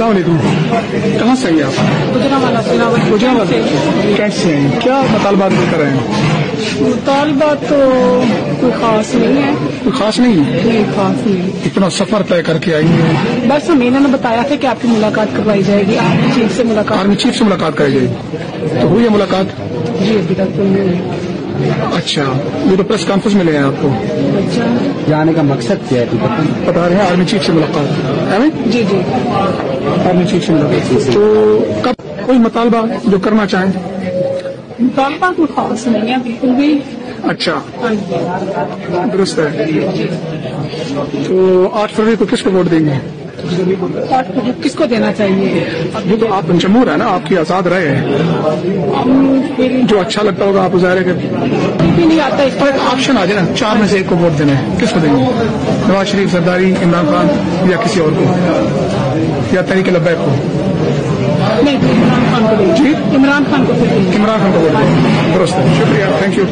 السلام علیکم. کہاں سے ہیں آپ؟ گجرانوالہ. کیسے ہیں؟ کیا مطالبات کر رہے ہیں؟ مطالبات تو کوئی خاص نہیں ہے. کوئی خاص نہیں ہے؟ نہیں خاص نہیں. اتنا سفر طے کر کے آئی ہیں؟ بس ہمیں انہوں نے بتایا تھا کہ آپ کی ملاقات کروائی جائے گی. آرمی چیف سے ملاقات. آرمی چیف سے ملاقات کرائی جائے گی. تو ہوئی ہے ملاقات؟ جی ابھی تک تو نہیں. اچھا, وہ تو پریس کانفرنس میں لے ہیں آپ کو. اچھا, جانے کا مقصد کیا ہے بتا رہے ہیں آرمی چیف سے ملاقات ہے. جی جی آرمی چیف سے ملاقات. تو کب کوئی مطالبہ جو کرنا چاہیں؟ مطالبہ کوئی خاص نہیں ہے بالکل بھی. اچھا, درست ہے. تو 8 فروری کو کس کو ووٹ دیں گے؟ کس کو دینا چاہیے؟ یہ تو آپ جمہور ہے نا, آپ کی آزاد رائے ہے. جو اچھا لگتا ہوگا آپ ظاہر ہے کہ بھی نہیں آتا. اس ایک آپشن آ جائے نا, 4 میں سے ایک کو ووٹ دینا ہے, کس کو دیں گے؟ نواز شریف, زرداری, عمران خان یا کسی اور کو, یا تحریک لبیک کو؟ نہیں, عمران خان کو. جی, عمران خان کو. عمران خان کو ووٹ دیں. درست ہے, شکریہ, تھینک یو.